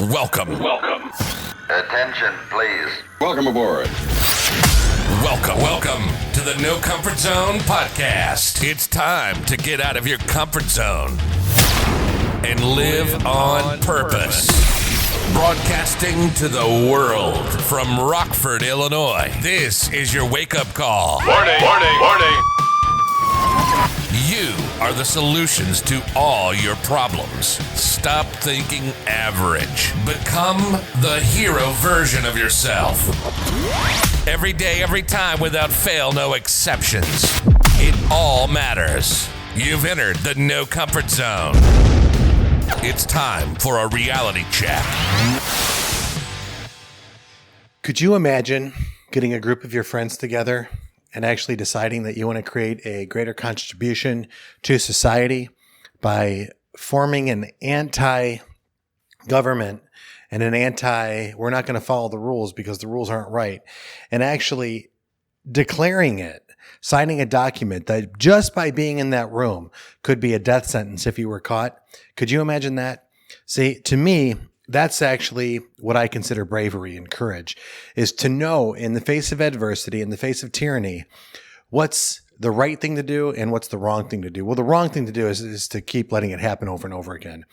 Welcome. Attention, please. Welcome aboard. Welcome to the No Comfort Zone podcast. It's time to get out of your comfort zone and live on purpose. Broadcasting to the world from Rockford, Illinois. This is your wake-up call. Warning. You are the solutions to all your problems. Stop thinking average. Become the hero version of yourself. Every day, every time, without fail, no exceptions. It all matters. You've entered the No Comfort Zone. It's time for a reality check. Could you imagine getting a group of your friends together and actually deciding that you want to create a greater contribution to society by forming an anti-government and an we're not going to follow the rules because the rules aren't right, and actually declaring it, signing a document that just by being in that room could be a death sentence if you were caught? Could you imagine that? See, to me, that's actually what I consider bravery and courage, is to know in the face of adversity, in the face of tyranny, what's the right thing to do and what's the wrong thing to do. Well, the wrong thing to do is to keep letting it happen over and over again.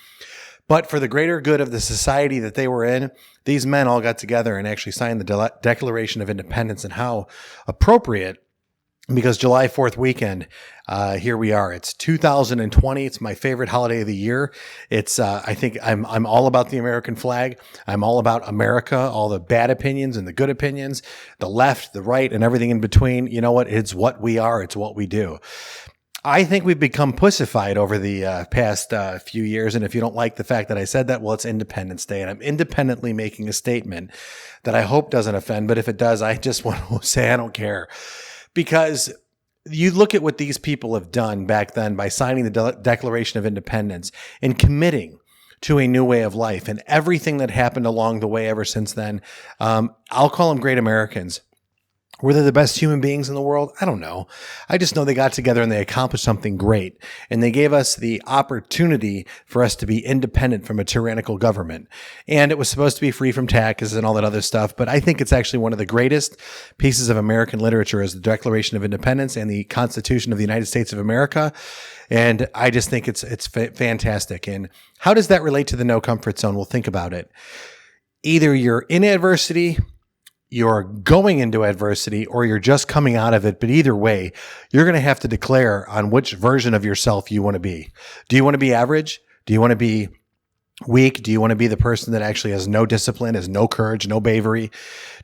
But for the greater good of the society that they were in, these men all got together and actually signed the Declaration of Independence. And how appropriate, because July 4th weekend, here we are. It's 2020. It's my favorite holiday of the year. It's, I think I'm all about the American flag. I'm all about America, all the bad opinions and the good opinions, the left, the right, and everything in between. You know what? It's what we are. It's what we do. I think we've become pussified over the past few years. And if you don't like the fact that I said that, well, it's Independence Day. And I'm independently making a statement that I hope doesn't offend. But if it does, I just want to say I don't care. Because you look at what these people have done back then by signing the Declaration of Independence and committing to a new way of life, and everything that happened along the way ever since then. I'll call them great Americans. Were they the best human beings in the world? I don't know. I just know they got together and they accomplished something great. And they gave us the opportunity for us to be independent from a tyrannical government. And it was supposed to be free from taxes and all that other stuff. But I think it's actually one of the greatest pieces of American literature is the Declaration of Independence and the Constitution of the United States of America. And I just think it's fantastic. And how does that relate to the No Comfort Zone? We'll think about it. Either you're in adversity, you're going into adversity, or you're just coming out of it. But either way, you're going to have to declare on which version of yourself you want to be. Do you want to be average? Do you want to be weak? Do you want to be the person that actually has no discipline, has no courage, no bravery?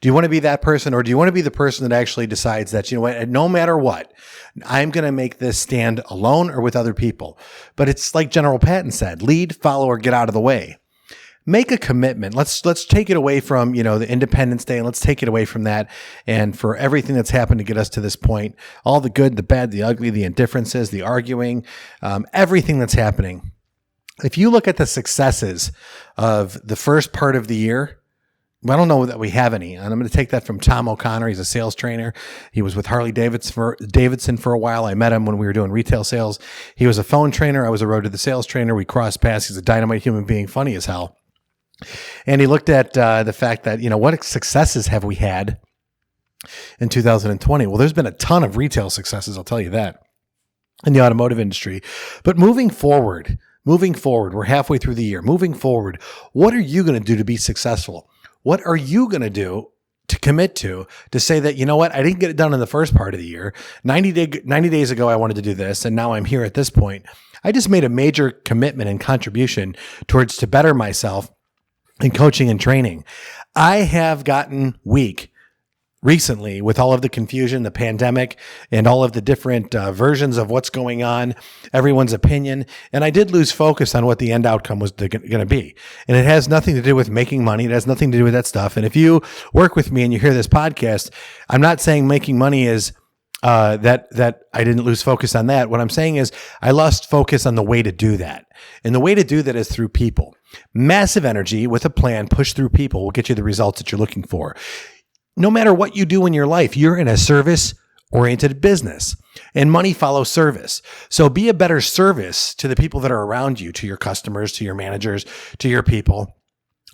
Do you want to be that person? Or do you want to be the person that actually decides that, you know what, no matter what, I'm going to make this stand alone or with other people? But it's like General Patton said, lead, follow, or get out of the way. Make a commitment. Let's take it away from, the Independence Day, and let's take it away from that. And for everything that's happened to get us to this point, all the good, the bad, the ugly, the indifferences, the arguing, everything that's happening. If you look at the successes of the first part of the year, I don't know that we have any. And I'm going to take that from Tom O'Connor. He's a sales trainer. He was with Harley Davidson for a while. I met him when we were doing retail sales. He was a phone trainer. I was a road to the sales trainer. We crossed paths. He's a dynamite human being, funny as hell. And he looked at the fact that, what successes have we had in 2020? Well, there's been a ton of retail successes, I'll tell you that, in the automotive industry. But moving forward, we're halfway through the year. Moving forward, what are you going to do to be successful? What are you going to do to commit to say that, I didn't get it done in the first part of the year. 90 days ago, I wanted to do this, and now I'm here at this point. I just made a major commitment and contribution towards to better myself in coaching and training. I have gotten weak recently with all of the confusion, the pandemic, and all of the different versions of what's going on, everyone's opinion. And I did lose focus on what the end outcome was going to be. And it has nothing to do with making money. It has nothing to do with that stuff. And if you work with me and you hear this podcast, I'm not saying making money is that I didn't lose focus on that. What I'm saying is I lost focus on the way to do that. And the way to do that is through people. Massive energy with a plan pushed through people will get you the results that you're looking for. No matter what you do in your life, you're in a service-oriented business, and money follows service. So be a better service to the people that are around you, to your customers, to your managers, to your people.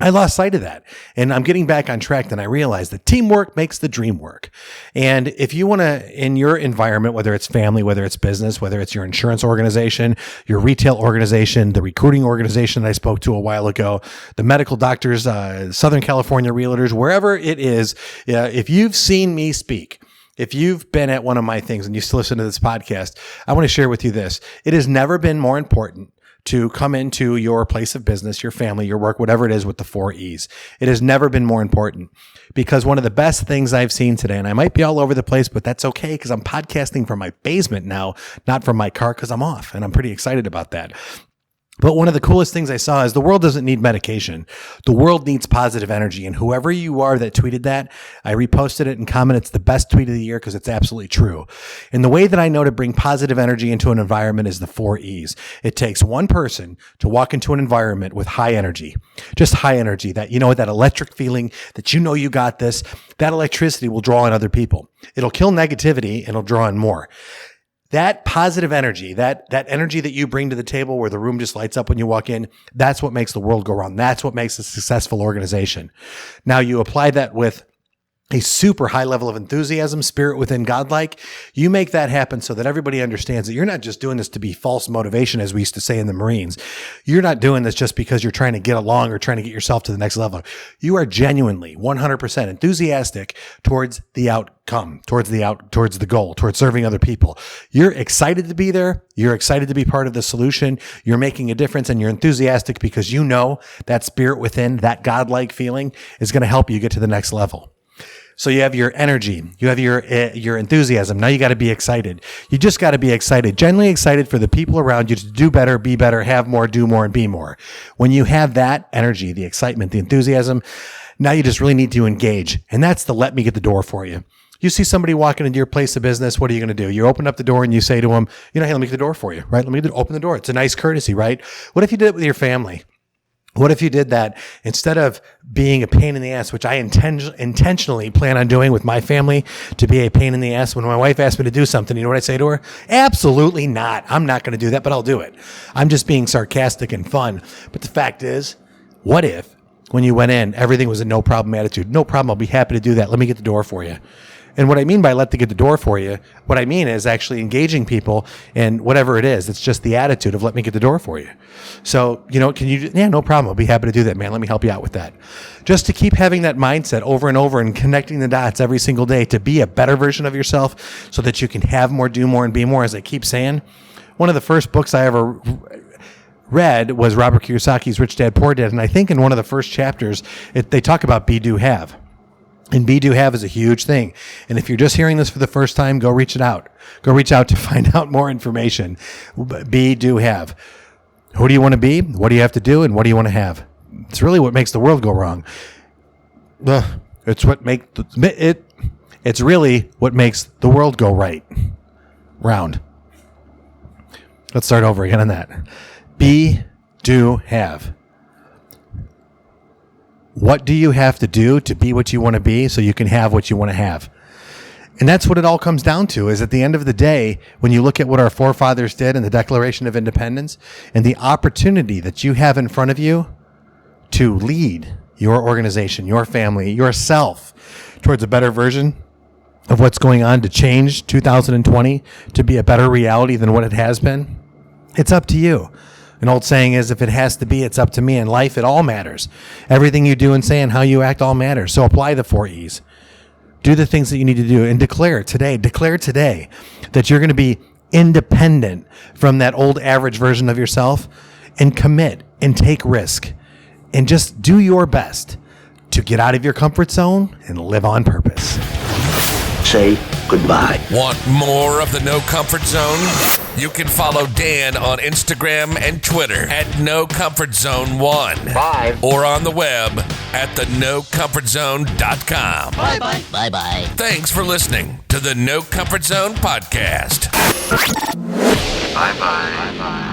I lost sight of that, and I'm getting back on track. Then I realized that teamwork makes the dream work. And if you want to, in your environment, whether it's family, whether it's business, whether it's your insurance organization, your retail organization, the recruiting organization that I spoke to a while ago, the medical doctors, Southern California realtors, wherever it is, if you've seen me speak, if you've been at one of my things and you still listen to this podcast, I want to share with you this. It has never been more important to come into your place of business, your family, your work, whatever it is, with the 4 E's. It has never been more important, because one of the best things I've seen today, and I might be all over the place, but that's okay, because I'm podcasting from my basement now, not from my car, because I'm off, and I'm pretty excited about that. But one of the coolest things I saw is the world doesn't need medication. The world needs positive energy. And whoever you are that tweeted that, I reposted it and commented, it's the best tweet of the year, because it's absolutely true. And the way that I know to bring positive energy into an environment is the 4 E's. It takes one person to walk into an environment with high energy, just high energy, that, that electric feeling that you got this. That electricity will draw in other people. It'll kill negativity and it'll draw in more. That positive energy, that energy that you bring to the table where the room just lights up when you walk in, that's what makes the world go round. That's what makes a successful organization. Now you apply that with a super high level of enthusiasm, spirit within godlike. You make that happen so that everybody understands that you're not just doing this to be false motivation, as we used to say in the Marines. You're not doing this just because you're trying to get along or trying to get yourself to the next level. You are genuinely 100% enthusiastic towards the outcome, towards the goal, towards serving other people. You're excited to be there. You're excited to be part of the solution. You're making a difference, and you're enthusiastic because you know that spirit within, that godlike feeling, is going to help you get to the next level. So you have your energy, you have your enthusiasm. Now you got to be excited. You just got to be excited, genuinely excited for the people around you to do better, be better, have more, do more, and be more. When you have that energy, the excitement, the enthusiasm, now you just really need to engage. And that's the let me get the door for you. You see somebody walking into your place of business, what are you going to do? You open up the door and you say to them, hey, let me get the door for you, right? Let me open the door. It's a nice courtesy, right? What if you did it with your family? What if you did that instead of being a pain in the ass, which I intentionally plan on doing with my family, to be a pain in the ass? When my wife asks me to do something, you know what I say to her? Absolutely not. I'm not going to do that, but I'll do it. I'm just being sarcastic and fun. But the fact is, what if when you went in, everything was a no problem attitude? No problem. I'll be happy to do that. Let me get the door for you. And what I mean by let to get the door for you, what I mean is actually engaging people in whatever it is. It's just the attitude of let me get the door for you. So, can you, no problem. I'll be happy to do that, man. Let me help you out with that. Just to keep having that mindset over and over and connecting the dots every single day to be a better version of yourself so that you can have more, do more, and be more. As I keep saying, one of the first books I ever read was Robert Kiyosaki's Rich Dad, Poor Dad. And I think in one of the first chapters, they talk about be, do, have. And be, do, have is a huge thing. And if you're just hearing this for the first time, go reach it out. Go reach out to find out more information. Be, do, have. Who do you want to be? What do you have to do? And what do you want to have? It's really what makes the world go wrong. It's really what makes the world go right. Round. Let's start over again on that. Be, do, have. What do you have to do to be what you want to be so you can have what you want to have? And that's what it all comes down to, is at the end of the day, when you look at what our forefathers did in the Declaration of Independence and the opportunity that you have in front of you to lead your organization, your family, yourself towards a better version of what's going on, to change 2020 to be a better reality than what it has been, it's up to you. An old saying is, if it has to be, it's up to me. In life, it all matters. Everything you do and say and how you act all matters. So apply the 4 E's. Do the things that you need to do and declare today that you're going to be independent from that old average version of yourself, and commit and take risk and just do your best to get out of your comfort zone and live on purpose. Say goodbye. Want more of the No Comfort Zone? You can follow Dan on Instagram and Twitter at NoComfortZone1. Bye. Or on the web at thenocomfortzone.com. Bye-bye. Bye-bye. Thanks for listening to the No Comfort Zone podcast. Bye-bye. Bye-bye.